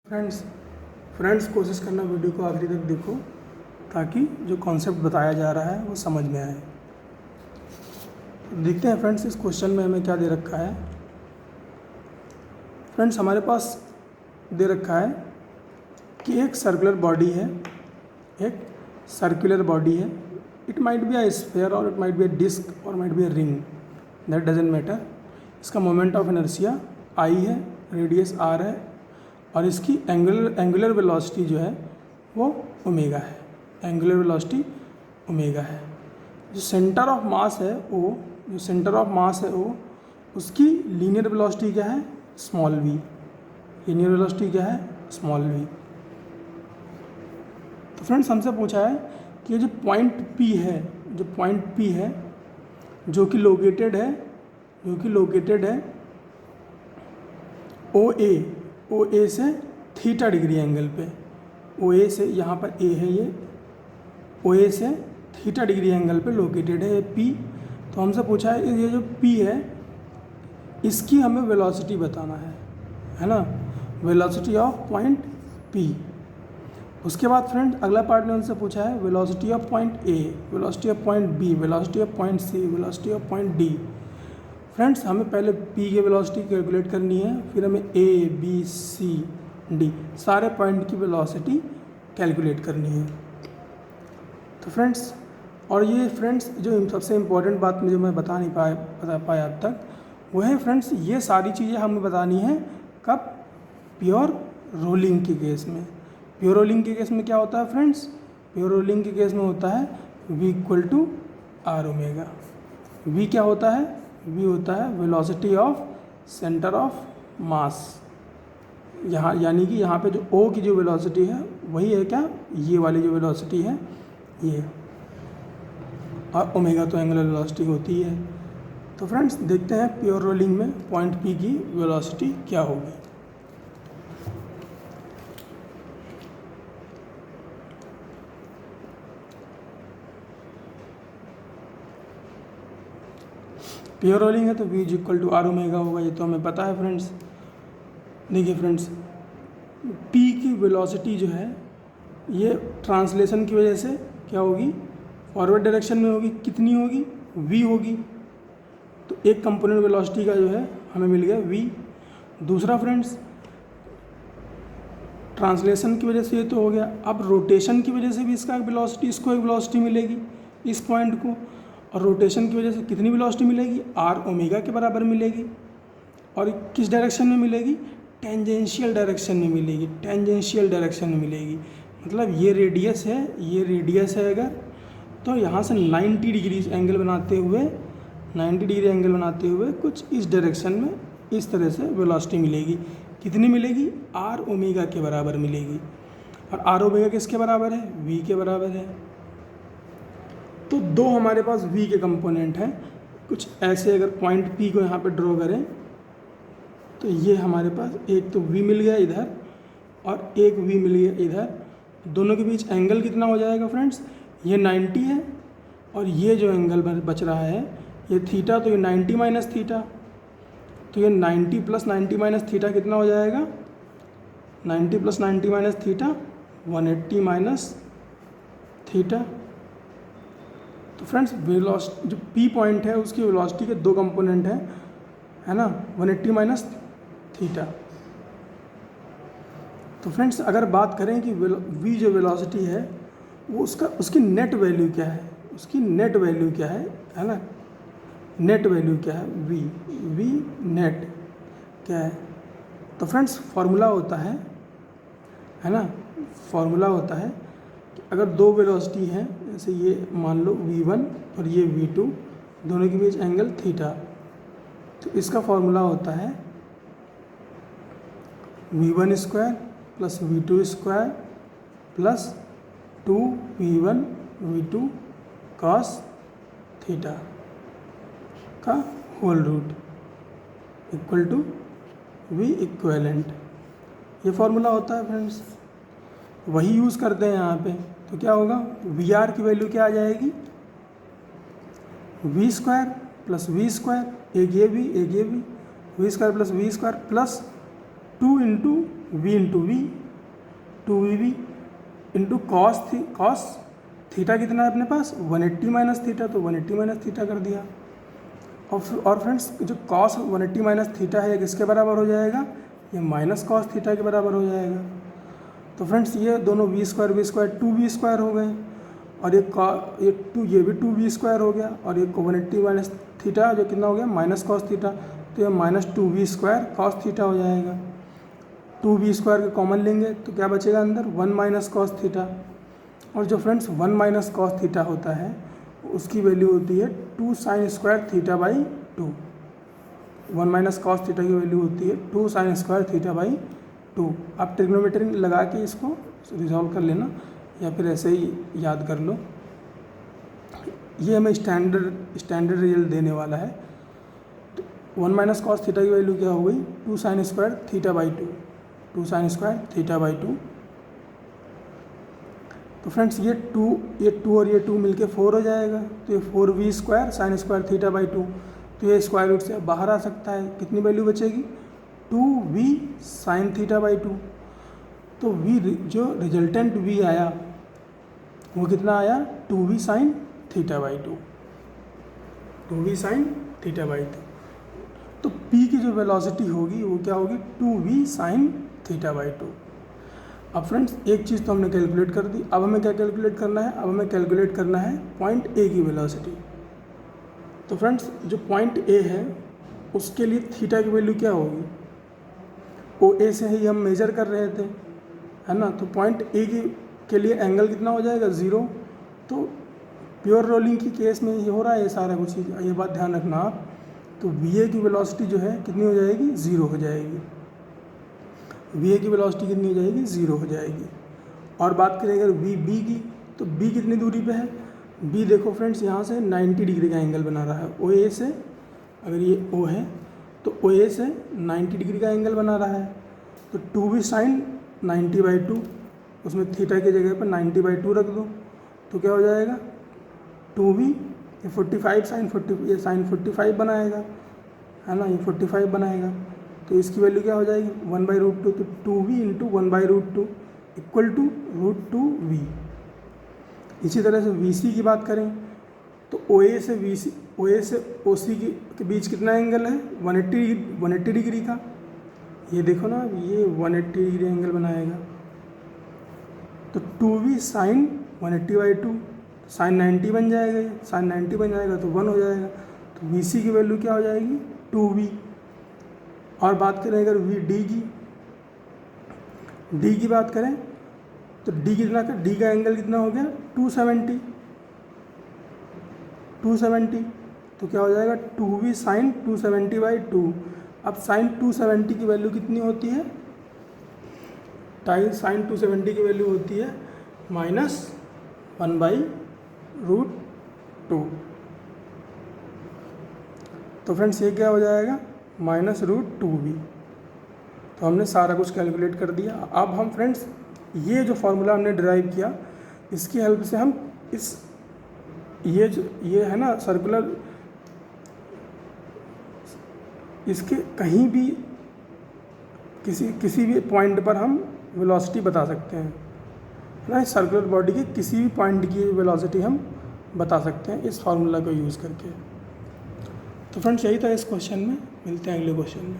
Friends कोशिश करना video को आखिरी तक देखो ताकि जो कॉन्सेप्ट बताया जा रहा है वो समझ में आए। देखते हैं फ्रेंड्स इस क्वेश्चन में हमें क्या दे रखा है। फ्रेंड्स हमारे पास दे रखा है कि एक सर्कुलर बॉडी है, एक सर्कुलर बॉडी है। It might be a sphere और it might be a disc और might be a ring, that doesn't matter. इसका मोमेंट ऑफ इनर्शिया आई है, रेडियस आर है और इसकी एंगुलर वेलोसिटी जो है वो ओमेगा है। एंगुलर वेलोसिटी ओमेगा है। जो सेंटर ऑफ मास है ओ, जो सेंटर ऑफ मास है ओ, उसकी लीनियर वेलोसिटी क्या है? Small we. लीनियर वेलोसिटी क्या है? Small we. तो फ्रेंड्स हमसे पूछा है कि ये जो पॉइंट पी है, जो पॉइंट पी है जो कि लोकेटेड है ओ ए से थीटा डिग्री एंगल पे। ओ ए से, यहाँ पर ए है, ये ओ ए से थीटा डिग्री एंगल पे लोकेटेड है ये पी। तो हमसे पूछा है ये जो पी है इसकी हमें वेलोसिटी बताना है ना, वेलोसिटी ऑफ पॉइंट पी। उसके बाद फ्रेंड अगला पार्ट में उनसे पूछा है velocity of point A, velocity of point B, velocity of point C, velocity of point D. Friends हमें पहले पी की वेलोसिटी कैलकुलेट करनी है, फिर हमें ए बी सी डी सारे पॉइंट की वेलोसिटी कैलकुलेट करनी है। तो फ्रेंड्स और ये फ्रेंड्स जो सबसे इम्पोर्टेंट बात मुझे मैं बता पाया अब तक वो है फ्रेंड्स ये सारी चीज़ें हमें बतानी है कब? प्योर रोलिंग के केस में। प्योर रोलिंग के केस में क्या होता है फ्रेंड्स? प्योर रोलिंग के केस में होता है v equal to R omega. v क्या होता है? v होता है velocity of centre of mass. यहाँ यानी कि यहाँ पे जो o की जो वेलोसिटी है वही है क्या? ये वाली जो वेलोसिटी है ये, और ओमेगा तो एंगुलर वेलोसिटी होती है। तो फ्रेंड्स देखते हैं प्योर रोलिंग में पॉइंट P की वेलोसिटी क्या होगी। प्योर रोलिंग है तो v equal to R omega होगा, ये तो हमें पता है फ्रेंड्स। देखिए फ्रेंड्स p की वेलोसिटी जो है ये ट्रांसलेशन की वजह से क्या होगी? फॉरवर्ड डायरेक्शन में होगी। कितनी होगी? v होगी। तो एक कंपोनेंट वेलोसिटी का जो है हमें मिल गया v। दूसरा फ्रेंड्स ट्रांसलेशन की वजह से ये तो हो गया। अब रोटेशन की वजह से भी इसका वेलोसिटी, इसको एक वेलोसिटी मिलेगी इस पॉइंट को, और रोटेशन की वजह से कितनी वेलोसिटी मिलेगी? आर ओमेगा के बराबर मिलेगी। और किस डायरेक्शन में मिलेगी? टेंजेंशियल डायरेक्शन में मिलेगी। टेंजेंशियल डायरेक्शन में मिलेगी मतलब ये रेडियस है, ये रेडियस है अगर, तो यहाँ से 90 डिग्री एंगल बनाते हुए, 90 डिग्री एंगल बनाते हुए कुछ इस डायरेक्शन में इस तरह से वेलोसिटी मिलेगी। कितनी मिलेगी? आर ओमेगा के बराबर मिलेगी। और आर ओमेगा किसके बराबर है? वी के बराबर है। तो दो हमारे पास v के कंपोनेंट हैं कुछ ऐसे। अगर पॉइंट P को यहाँ पे ड्रॉ करें तो ये हमारे पास एक तो v मिल गया इधर और एक v मिल गया इधर। दोनों के बीच एंगल कितना हो जाएगा फ्रेंड्स? ये 90 है और ये जो एंगल बच रहा है ये थीटा, तो ये 90 माइनस थीटा, तो ये 90 प्लस 90 माइनस थीटा कितना हो जाएगा? 90 plus 90 minus theta 180 minus theta. तो फ्रेंड्स वेलोसिटी जो P पॉइंट है उसकी वेलोसिटी के दो कंपोनेंट हैं, है ना, 180 माइनस थीटा। तो फ्रेंड्स अगर बात करें कि V जो वेलोसिटी है वो उसकी नेट वैल्यू क्या है? उसकी नेट वैल्यू क्या है ना, नेट वैल्यू क्या है? V नेट क्या है? तो फ्रेंड्स फार्मूला होता है ना, फार्मूला होता है कि अगर दो वेलोसिटी हैं, जैसे ये मान लो v1 और ये v2, दोनों के बीच एंगल थीटा, तो इसका फार्मूला होता है v1 square plus v2 square plus 2v1 v2 cos theta का whole root equal to v equivalent. ये फार्मूला होता है फ्रेंड्स, वही यूज़ करते हैं यहाँ पे। तो क्या होगा? वी आर की वैल्यू क्या आ जाएगी? V square plus V square, एक ये भी V square plus V square plus 2 into v into V, 2vv into cos theta कितना है अपने पास 180 माइनस थीटा, तो 180 माइनस थीटा कर दिया। और फ्रेंड्स जो कॉस 180 माइनस थीटा है ये किसके बराबर हो जाएगा, ये माइनस कॉस थीटा के बराबर हो जाएगा। तो फ्रेंड्स ये दोनों वी स्क्वायर 2v² हो गए, और ये भी 2v² हो गया, और ये 180 माइनस थीटा जो कितना हो गया माइनस कॉस थीटा, तो ये माइनस 2v² कॉस थीटा हो जाएगा। 2v² के कॉमन लेंगे तो क्या बचेगा अंदर 1 माइनस कॉस थीटा, और जो फ्रेंड्स 1 माइनस कॉस थीटा होता है उसकी वैल्यू होती है 2 sine square theta by 2। 1 minus cos theta की वैल्यू होती है 2 साइन स्क्वायर थीटा बाई 2। आप ट्रिग्नोमेट्री लगा के इसको रिजॉल्व कर लेना, या फिर ऐसे ही याद कर लो। ये हमें स्टैंडर्ड रिजल्ट देने वाला है। तो 1 माइनस कॉस थीटा की वैल्यू क्या हो गई 2 sine square theta by 2, 2 sine square theta by 2। तो फ्रेंड्स ये 2 और ये 2 मिलके 4 हो जाएगा, तो ये 4v² sine square theta by 2, तो ये स्क्वायर रूट से बाहर आ सकता है। कितनी वैल्यू बचेगी 2v साइन थीटा बाई 2। तो v जो रिजल्टेंट v आया वो कितना आया 2v sine theta by 2, 2v sine theta by 2। तो p की जो वेलोसिटी होगी वो क्या होगी 2v साइन थीटा बाई 2। अब फ्रेंड्स एक चीज़ तो हमने कैलकुलेट कर दी, अब हमें क्या कैलकुलेट करना है, अब हमें कैलकुलेट करना है पॉइंट ए की वेलोसिटी। तो फ्रेंड्स जो पॉइंट ए है उसके लिए थीटा की वैल्यू क्या होगी, ओ ए से ही हम मेजर कर रहे थे, है ना। तो पॉइंट ए के लिए एंगल कितना हो जाएगा 0। तो प्योर रोलिंग की केस में ये हो रहा है ये सारा कुछ, ये बात ध्यान रखना आप। तो वी ए की वेलोसिटी जो है कितनी हो जाएगी 0 हो जाएगी, वी ए की वेलोसिटी कितनी हो जाएगी 0 हो जाएगी। और बात करें अगर वी बी की, तो बी कितनी दूरी पे है, बी देखो फ्रेंड्स यहाँ से 90 डिग्री का एंगल बना रहा है ओ ए से। अगर ये ओ है तो ओ ए से 90 डिग्री का एंगल बना रहा है, तो 2v साइन 90 बाई 2, उसमें थीटा की जगह पर 90 बाई 2 रख दो, तो क्या हो जाएगा 2v, ये 45 साइन 40, ये साइन 45 बनाएगा, है ना, ये 45 बनाएगा। तो इसकी वैल्यू क्या हो जाएगी 1/√2, तो 2v into 1/√2 equal to √2v। इसी तरह से vc की बात करें तो OA से vc, OA से OC के बीच कितना एंगल है 180 डिग्री का। ये देखो ना, ये 180 डिग्री एंगल बनाएगा। तो 2v साइन 180/2, साइन 90 बन जाएगा, ये साइन 90 बन जाएगा तो 1 हो जाएगा। तो vc की वैल्यू क्या हो जाएगी 2v। और बात करें अगर डी की बात करें तो डी कितना का, डी का एंगल कितना हो गया 270, तो क्या हो जाएगा 2v साइन 270/2। अब साइन 270 की वैल्यू कितनी होती है, साइन 270 की वैल्यू होती है -1/√2। तो फ्रेंड्स ये क्या हो जाएगा -√2v। तो हमने सारा कुछ कैलकुलेट कर दिया। अब हम फ्रेंड्स ये जो फार्मूला हमने डिराइव किया इसकी हेल्प से हम ये है ना सर्कुलर, इसके कहीं भी किसी भी पॉइंट पर हम वेलोसिटी बता सकते हैं, है ना। इस सर्कुलर बॉडी के किसी भी पॉइंट की वेलोसिटी हम बता सकते हैं इस फार्मूला को यूज़ करके। तो फ्रेंड्स यही था इस क्वेश्चन में, मिलते हैं अगले क्वेश्चन में।